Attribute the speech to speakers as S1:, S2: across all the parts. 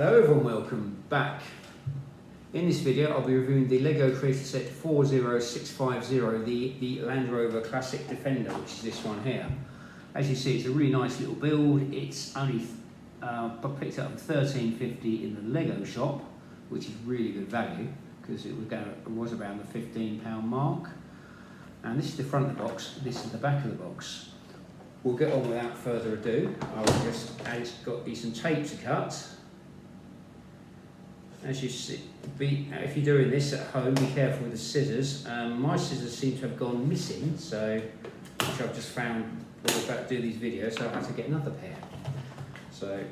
S1: Hello everyone, welcome back. In this video I'll be reviewing the LEGO Creator Set 40650, the Land Rover Classic Defender, which is this one here. As you see, it's a really nice little build. It's only picked up for $13.50 in the Lego shop, which is really good value because it was around the £15 mark. And this is the front of the box, this is the back of the box. We'll get on without further ado. It's got some tape to cut. As you see, if you're doing this at home, be careful with the scissors. My scissors seem to have gone missing, so which I've just found when I was about to do these videos, so I had to get another pair. So,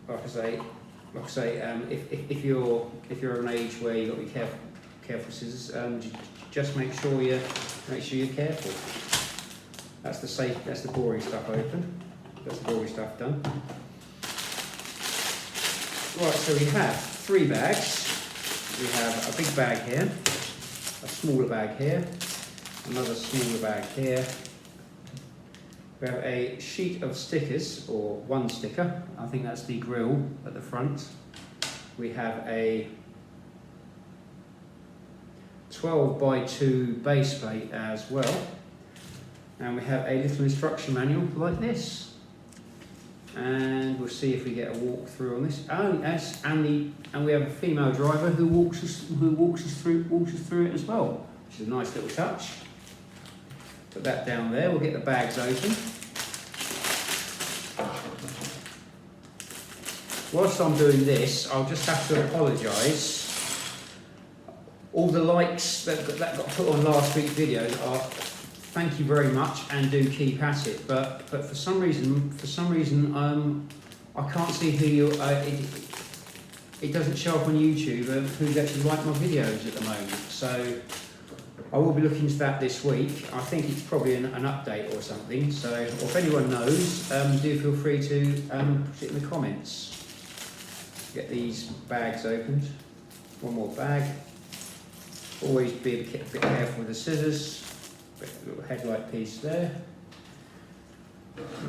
S1: like I say, if you're of an age where you've got to be careful scissors, just make sure you're careful. That's the boring stuff open. That's the boring stuff done. Right, so we have 3 bags. We have a big bag here, a smaller bag here, another smaller bag here. We have a sheet of stickers, or one sticker. I think that's the grill at the front. We have a 12x2 base plate as well. And we have a little instruction manual like this. And we'll see if we get a walk through on this. Oh, yes, and we have a female driver who walks us through it as well, which is a nice little touch. Put that down there. We'll get the bags open. Whilst I'm doing this, I'll just have to apologise. All the likes that got put on last week's video are. Thank you very much, and do keep at it. But for some reason, I can't see who you. It doesn't show up on YouTube who's actually liked my videos at the moment. So I will be looking into that this week. I think it's probably an update or something. So, or if anyone knows, do feel free to put it in the comments. Get these bags opened. One more bag. Always be a bit careful with the scissors. A little headlight piece there.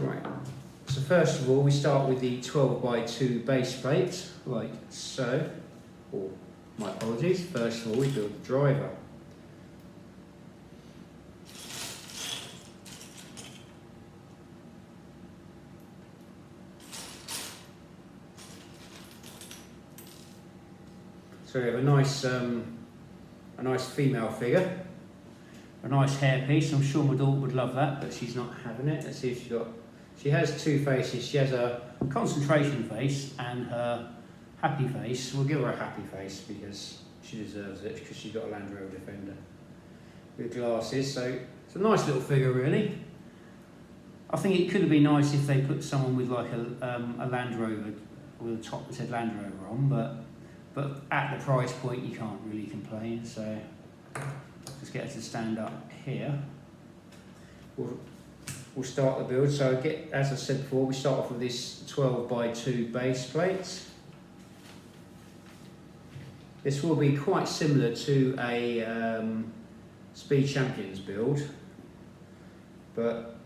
S1: Right, so first of all we start with the 12x2 base plate, like so. Oh, my apologies. First of all we build the driver. So we have a nice female figure. A nice hair piece. I'm sure my daughter would love that, but she's not having it. Let's see if she has 2 faces. She has a concentration face and her happy face. We'll give her a happy face because she deserves it, because she's got a Land Rover Defender with glasses. So it's a nice little figure, really. I think it could have been nice if they put someone with like a Land Rover with a top that said Land Rover on, but at the price point you can't really complain. So just get her to stand up here. We'll start the build. So as I said before, we start off with this 12x2 base plate. This will be quite similar to a Speed Champions build, but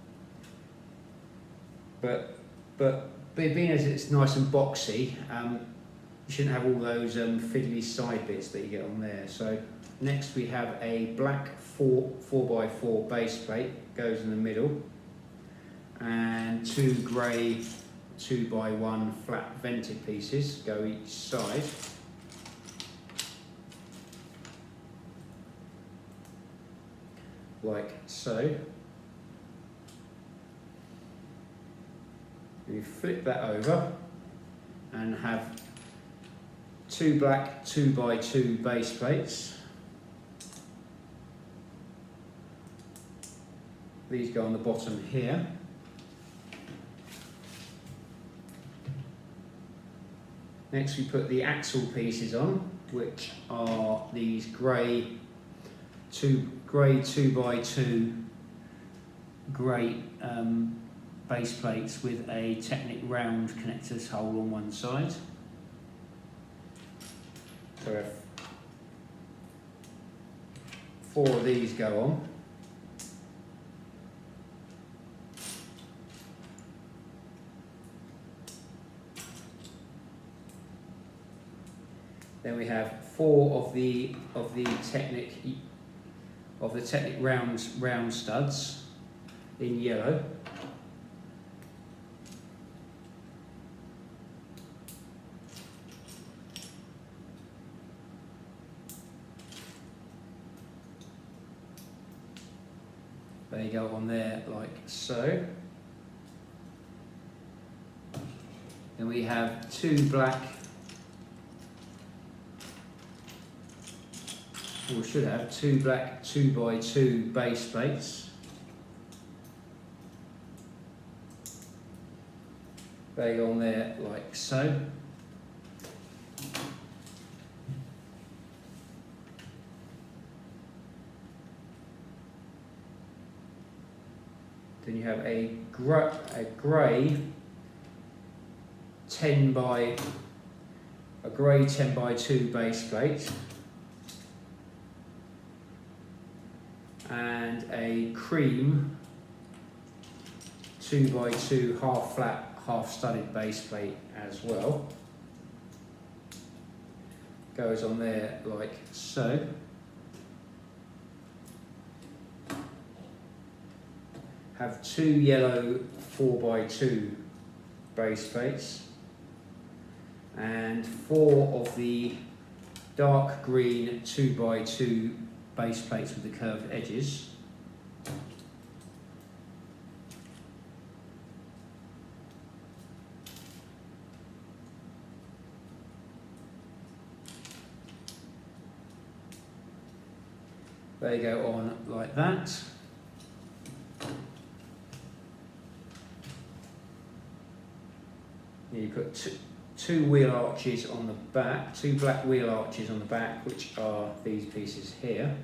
S1: being as it's nice and boxy, you shouldn't have all those fiddly side bits that you get on there. So next we have a black 4x4 base plate, goes in the middle, and 2 grey 2x1 flat vented pieces go each side. Like so. You flip that over and have 2 black 2x2 base plates. These go on the bottom here. Next we put the axle pieces on, which are these grey 2x2 grey base plates with a Technic round connectors hole on one side. So 4 of these go on. Then we have 4 of the Technic round studs in yellow. They go on there like so. Then we have 2 black, or we should have 2 black 2x2 base plates. They go on there like so. Then you have a grey 10 by 2 base plate and a cream 2x2 half flat, half studded base plate as well. Goes on there like so. Have 2 yellow 4x2 base plates and 4 of the dark green 2x2 base plates with the curved edges. They go on like that. You put two wheel arches on the back, 2 black wheel arches on the back, which are these pieces here.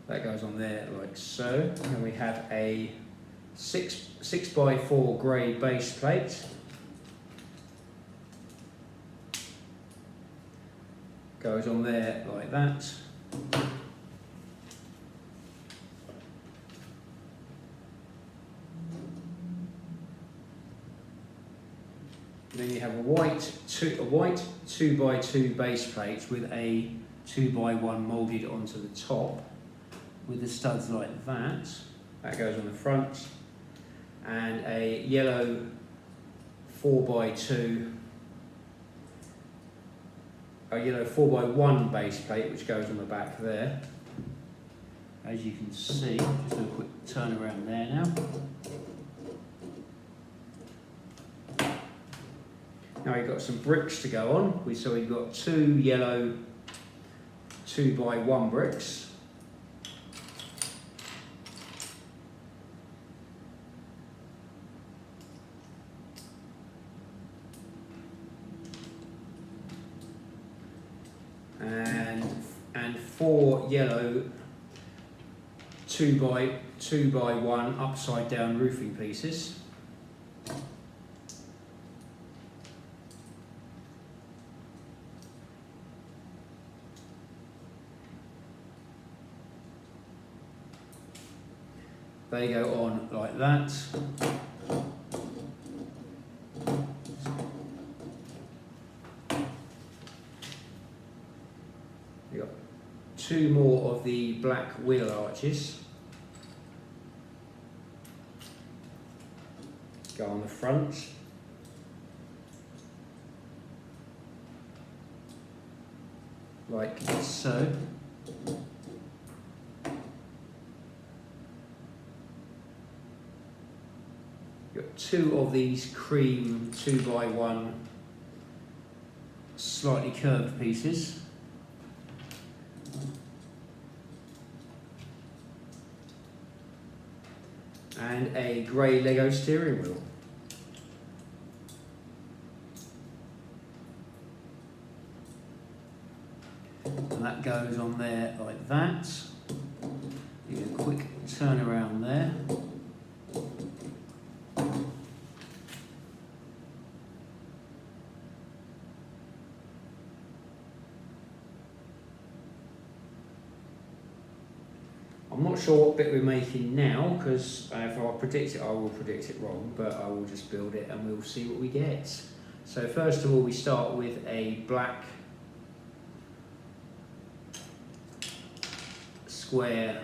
S1: That goes on there like so. And we have a 6x4 grey base plate. Goes on there like that. Then you have a white 2x2 base plate with a 2x1 moulded onto the top with the studs like that. That goes on the front. And a yellow 4x2, a yellow 4x1 base plate which goes on the back there. As you can see, just do a quick turn around there now. Now we've got some bricks to go on. So we've got 2 yellow 2x1 bricks. And 4 yellow 2x1 upside down roofing pieces. They go on like that. You've got 2 more of the black wheel arches. Go on the front. Like so. You've got 2 of these cream 2x1 slightly curved pieces. And a grey Lego steering wheel. And that goes on there like that. Give it a quick turn around there. I'm not sure what bit we're making now, because if I predict it, I will predict it wrong, but I will just build it and we'll see what we get. So first of all, we start with a black square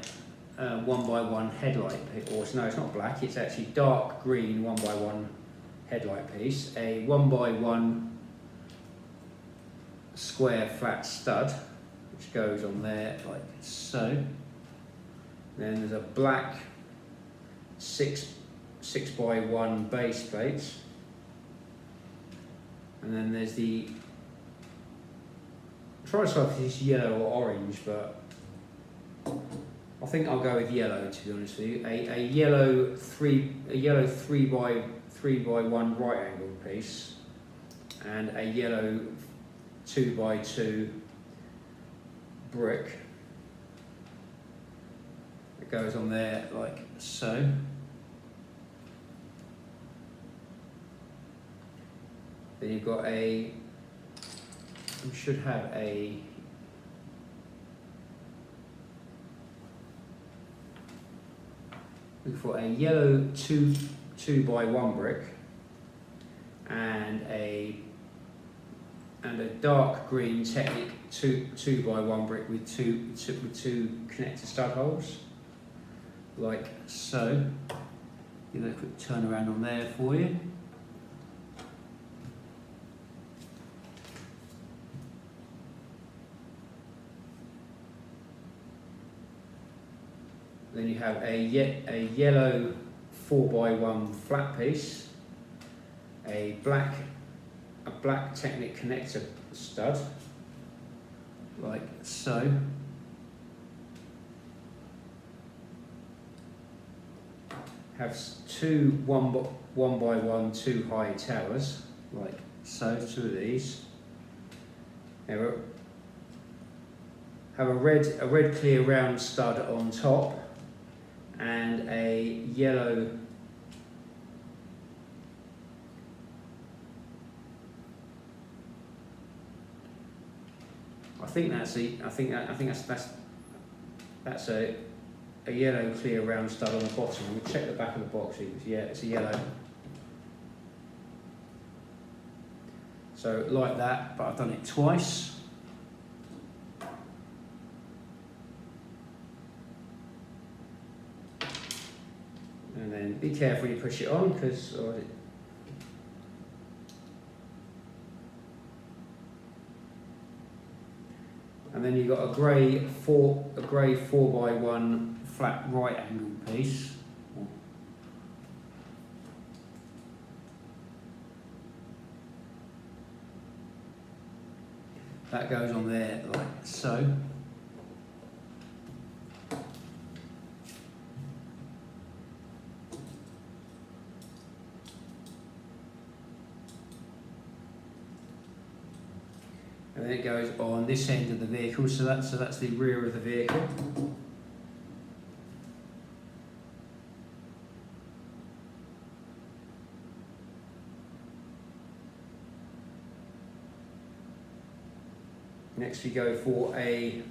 S1: 1x1 headlight, or no, it's not black, it's actually dark green 1x1 headlight piece, a 1x1 square flat stud, which goes on there like so. Then there's a black 6x1 base plate, and then there's the, try to decide if it's yellow or orange, but I think I'll go with yellow, to be honest with you. A yellow 3x1 right angle piece, and a yellow 2x2 brick. It goes on there like so. Then you've got we should have we've got a yellow 2x1 brick and a dark green Technic 2x1 brick with two connector stud holes, like so. Give it a quick turn around on there for you. Then you have a yellow 4x1 flat piece, a black Technic connector stud, like so. Have two 1x1 2 high towers, like so, two of these. Have a red clear round stud on top, and a yellow that's a yellow clear round stud on the bottom. We'll check the back of the box. Yeah, it's a yellow. So like that, but I've done it twice. And then be careful when you push it on, because and then you've got a grey 4x1 flat right angle piece. That goes on there like so. And then it goes on this end of the vehicle, so that's the rear of the vehicle. Next we go for a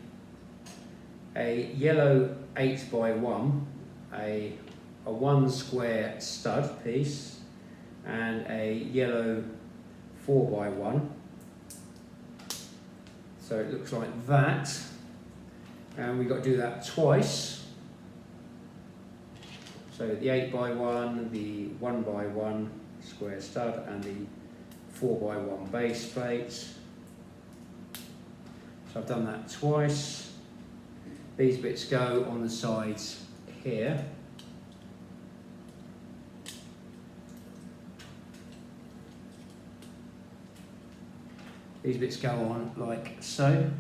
S1: yellow 8x1, a 1 square stud piece, and a yellow 4x1. So it looks like that, and we've got to do that twice. So the 8x1, the 1x1 square stud, and the 4x1 base plate. So I've done that twice. These bits go on the sides here. These bits go on like so.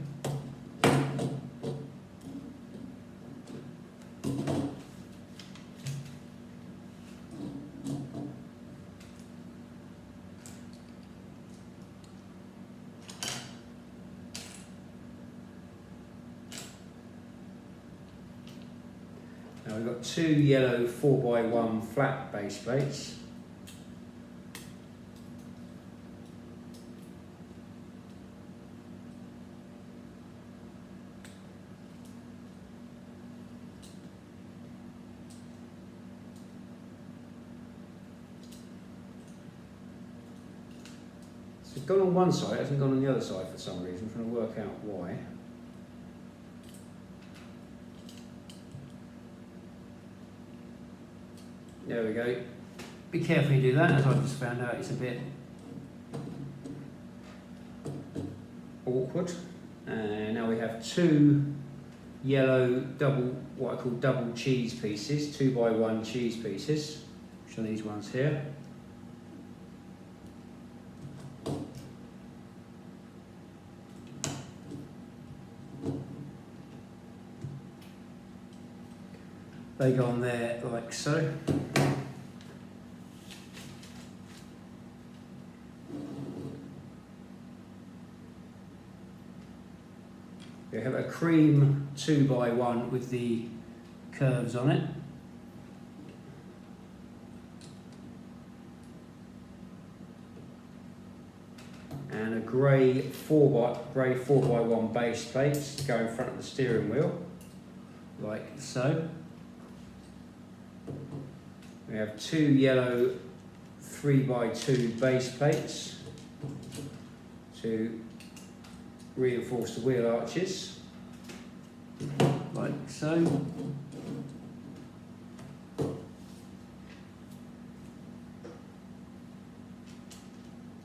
S1: Now we've got two yellow 4x1 flat base plates. It's gone on one side, it hasn't gone on the other side for some reason. I'm trying to work out why. There we go. Be careful you do that, as I just found out it's a bit awkward. And now we have two yellow what I call double cheese pieces, 2x1 cheese pieces, which are these ones here. They go on there like so. We have a cream 2x1 with the curves on it. And a grey 4x1 base plate to go in front of the steering wheel, like so. We have two yellow 3x2 base plates to reinforce the wheel arches, like so.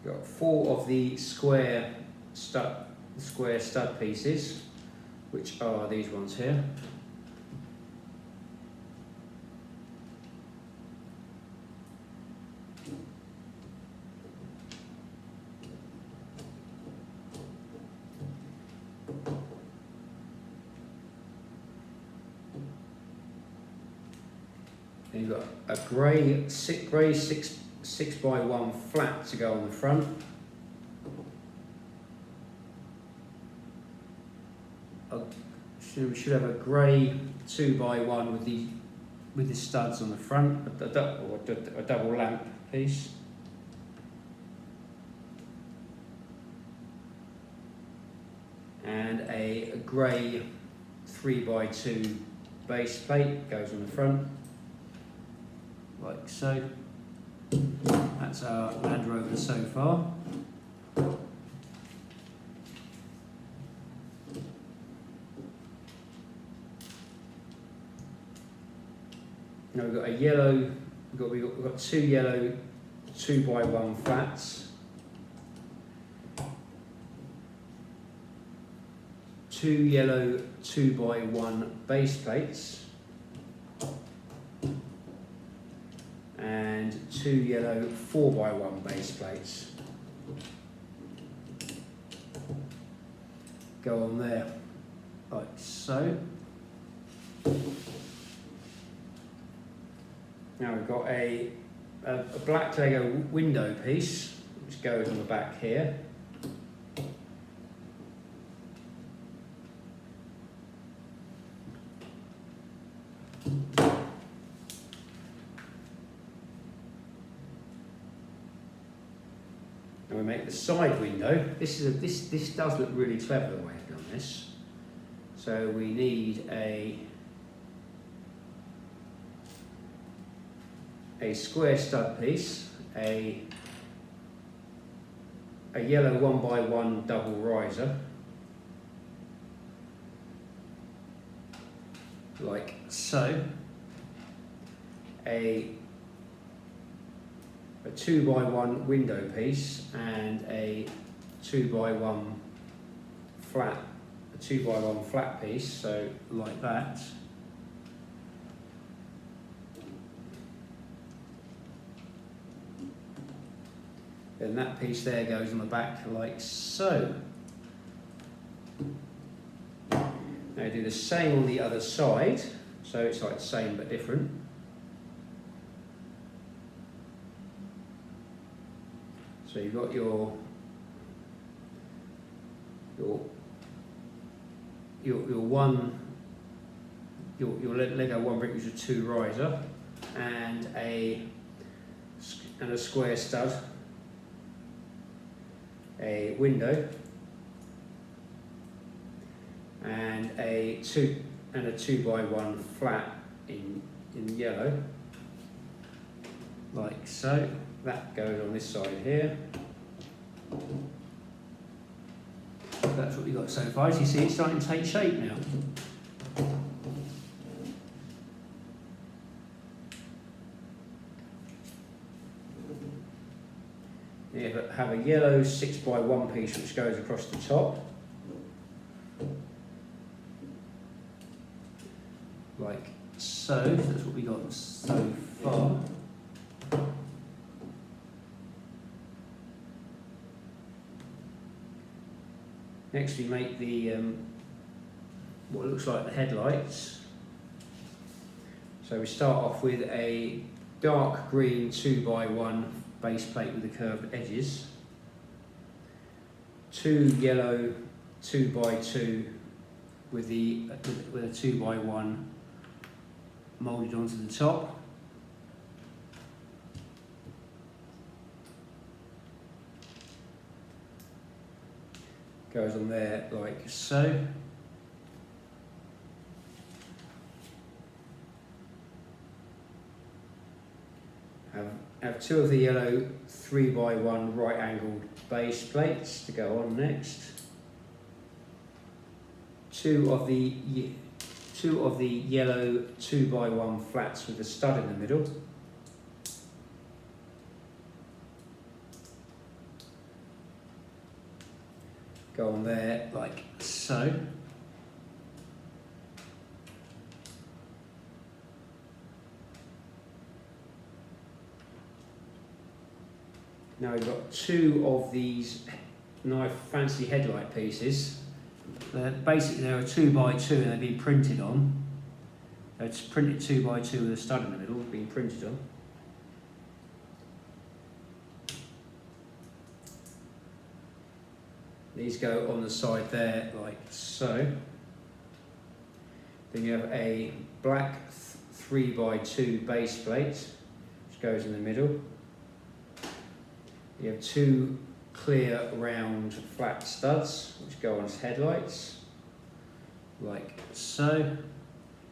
S1: Got four of the square stud pieces, which are these ones here. And you've got a grey 6x1 flat to go on the front. We should have a grey 2x1 with the studs on the front, a double lamp piece. And a grey 3x2 base plate goes on the front, like so. That's our Land Rover so far. Now we've got a yellow, we've got two yellow 2x1 flats, two yellow 2x1 base plates, and two yellow 4x1 base plates go on there, like so. Now we've got a black Lego window piece which goes on the back here. And we make the side window. This does look really clever the way I've done this. So we need a square stud piece, a yellow 1x1 double riser, like so, a 2x1 window piece, and a 2x1 flat piece, so like that. Then that piece there goes on the back like so. Now do the same on the other side, so it's like the same but different. So you've got your Lego one brick, which is a 2 riser, and a square stud, a window, and a 2x1 flat in yellow, like so. That goes on this side here. That's what we've got so far. As you see, it's starting to take shape now. You have a yellow 6x1 piece which goes across the top, like so. That's what we got so far. Next we make the what looks like the headlights. So we start off with a dark green 2x1 base plate with the curved edges, 2 yellow 2x2 with a 2x1 moulded onto the top. Goes on there like so. Have 2 of the yellow 3x1 right angled base plates to go on next. 2 of the yellow 2x1 flats with a stud in the middle. Go on there like so. Now we've got 2 of these nice fancy headlight pieces. Basically they're a 2x2 and they've been printed on. It's printed 2x2 with a stud in the middle, being printed on. These go on the side there like so. Then you have a black 3x2 base plate which goes in the middle. You have 2 clear round flat studs which go on as headlights like so.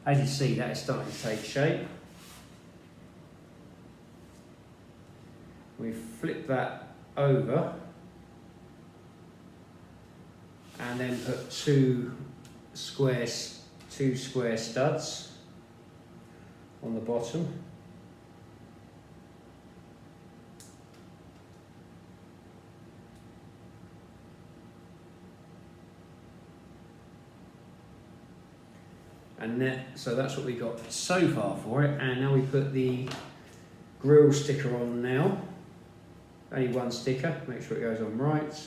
S1: As you see, that is starting to take shape. We flip that over and then put 2 square studs on the bottom. And so that's what we got so far for it. And now we put the grille sticker on now. Only 1 sticker, make sure it goes on right.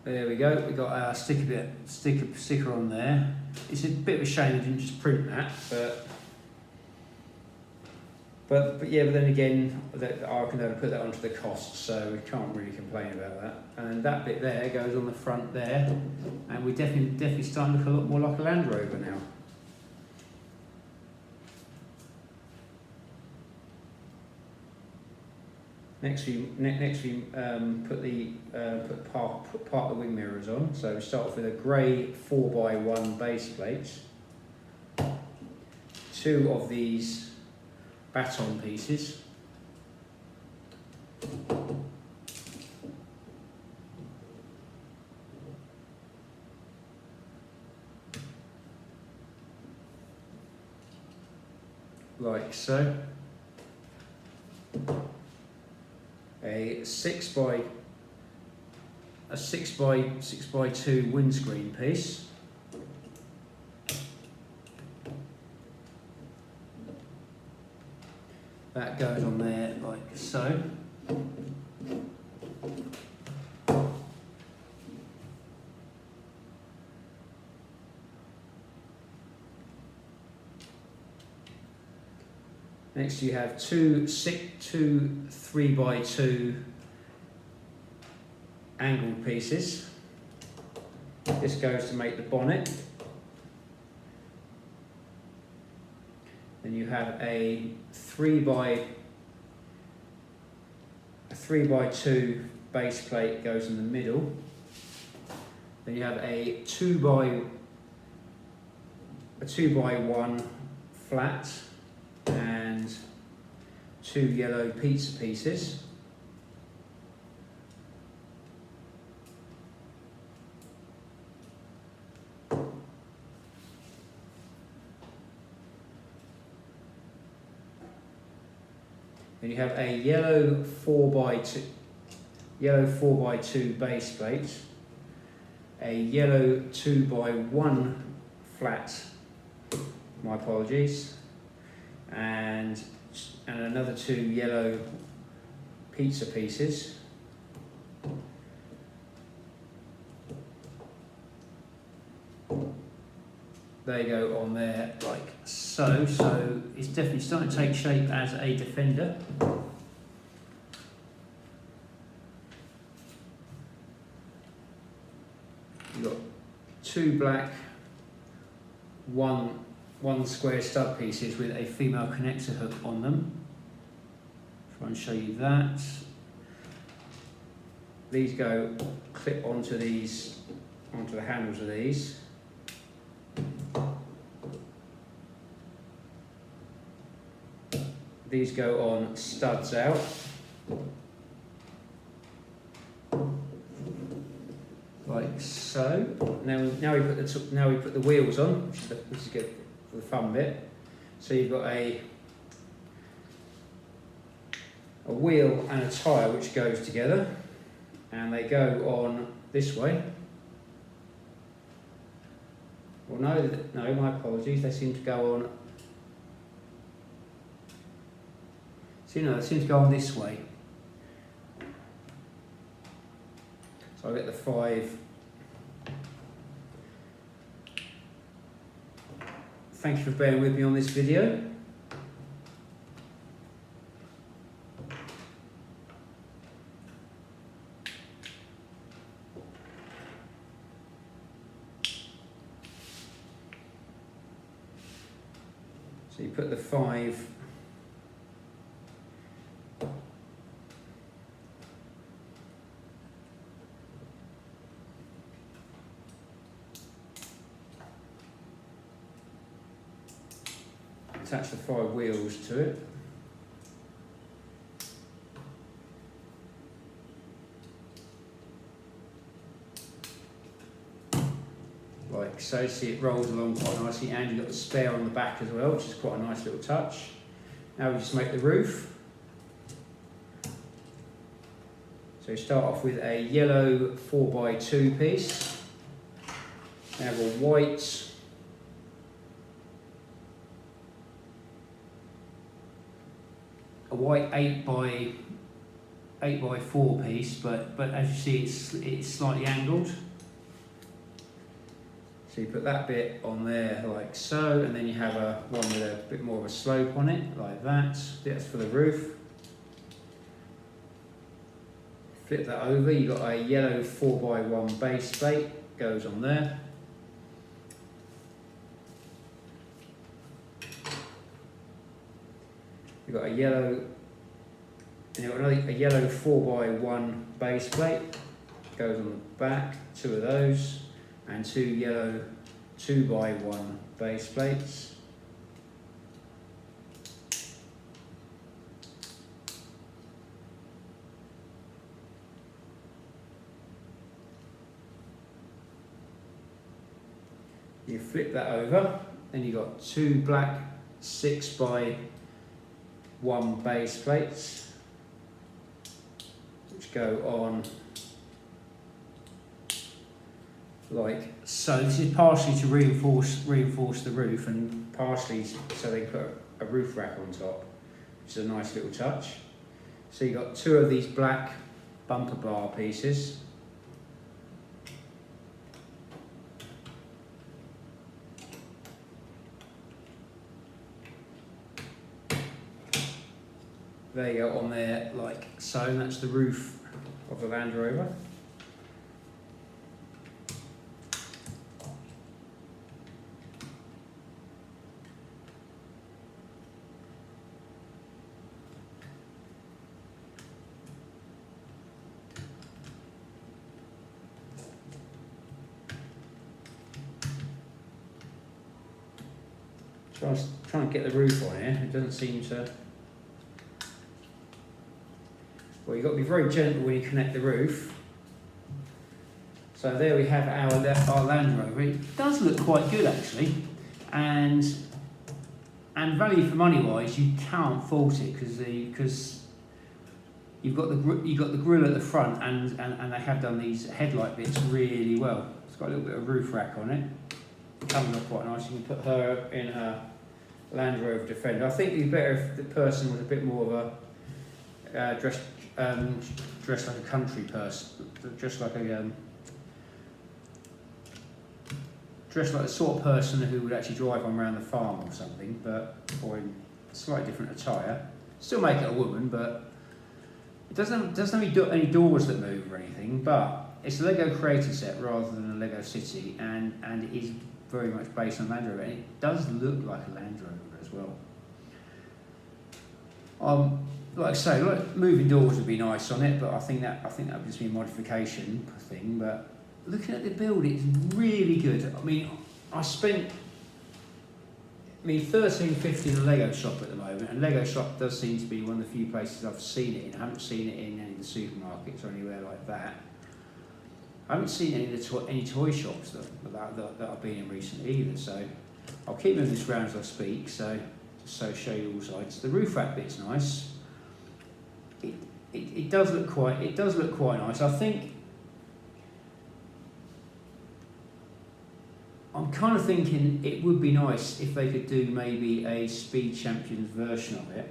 S1: There we go, we got our sticker on there. It's a bit of a shame I didn't just print that, but yeah, but then again, I can put that onto the cost, so we can't really complain about that. And that bit there goes on the front there, and we definitely starting to look a lot more like a Land Rover now. Next we put part of the wing mirrors on. So we start off with a grey 4x1 base plate, 2 of these baton pieces, like so. A 6x2 windscreen piece. That goes on there like so. Next you have two 3x2 angled pieces. This goes to make the bonnet. Then you have a 3x2 base plate goes in the middle. Then you have a 2x1 a 2x1 flat and 2 yellow pizza pieces. Then you have a yellow 4x2 base plate, a yellow 2x1 flat, my apologies, and another 2 yellow pizza pieces. They go on there like so. So it's definitely starting to take shape as a defender. You've got 2 black, one square stud pieces with a female connector hook on them. Try and show you that. These go clip onto the handles of these. These go on studs out. Like so. Now we put the wheels on, which is good for the fun bit. So you've got a wheel and a tyre which goes together, and they go on this way. Well, no, my apologies. They seem to go on. So they seem to go on this way. So I get the 5. Thank you for bearing with me on this video. So you put the 5 attach the 5 wheels to it. Like so, see it rolls along quite nicely, and you've got the spare on the back as well, which is quite a nice little touch. Now we just make the roof. So you start off with a yellow 4x2 piece. Now have a white 8x4 piece, but as you see it's slightly angled. So you put that bit on there like so, and then you have one with a bit more of a slope on it, like that. That's for the roof. Flip that over, you've got a yellow 4x1 base plate, goes on there. You've got a yellow 4x1 base plate, goes on the back, 2 of those, and 2 yellow 2x1 base plates. You flip that over, then you've got 2 black 6x1 base plates, which go on like so. This is partially to reinforce the roof, and partially so they put a roof rack on top, which is a nice little touch. So you've got 2 of these black bumper bar pieces. There you go, on there like so, and that's the roof of the Land Rover. Trying to get the roof on here. It doesn't seem to. Well, you've got to be very gentle when you connect the roof. So there we have our Land Rover. It does look quite good actually, and value for money wise, you can't fault it because you've got the grille at the front, and they have done these headlight bits really well. It's got a little bit of roof rack on it. It comes up quite nice. You can put her in her Land Rover Defender. I think it'd be better if the person was a bit more of a dressed like a country person, dressed like the sort of person who would actually drive one around the farm or something, or in slightly different attire. Still make it a woman, but it doesn't have any doors that move or anything. But it's a Lego Creator set rather than a Lego City, and it is very much based on Land Rover, and it does look like a Land Rover as well. Like I say, moving doors would be nice on it, but I think that would just be a modification thing. But looking at the build, it's really good. I mean, $13.50 in a Lego shop at the moment, and Lego shop does seem to be one of the few places I've seen it in. I haven't seen it in any of the supermarkets or anywhere like that. I haven't seen any toy shops that I've been in recently either. So I'll keep moving this around as I speak. So just so show you all sides. The roof rack bit's nice. It does look quite nice. I think I'm kind of thinking it would be nice if they could do maybe a Speed Champions version of it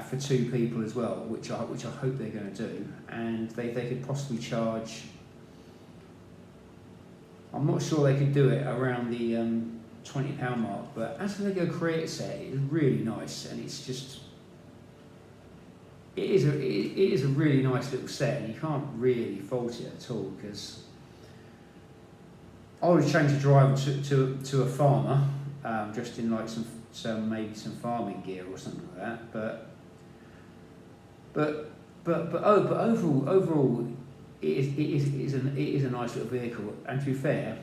S1: for two people as well, which I hope they're going to do, and they could possibly charge. I'm not sure they could do it around the £20 mark, but as a Lego Creator set, it is really nice, and it's just. It is a really nice little set, and you can't really fault it at all, because I would change the driver to a farmer, just in like maybe some farming gear or something like that. But overall, it is a nice little vehicle. And to be fair,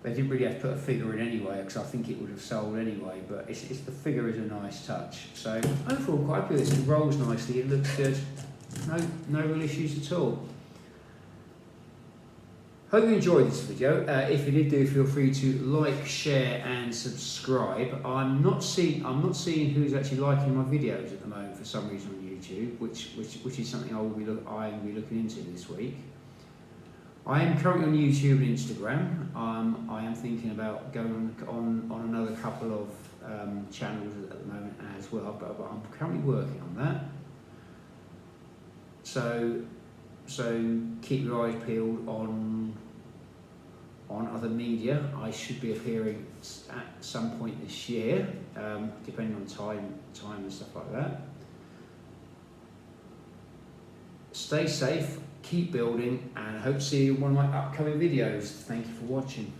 S1: they didn't really have to put a figure in anyway, because I think it would have sold anyway. But the figure is a nice touch. So overall, quite happy with this. It rolls nicely. It looks good. No real issues at all. Hope you enjoyed this video. If you did, feel free to like, share, and subscribe. I'm not seeing who's actually liking my videos at the moment for some reason on YouTube, which is something I will be looking into this week. I am currently on YouTube and Instagram. I am thinking about going on another couple of channels at the moment as well, but I'm currently working on that. So keep your eyes peeled on other media. I should be appearing at some point this year, depending on time and stuff like that. Stay safe, keep building, and I hope to see you in one of my upcoming videos. Thank you for watching.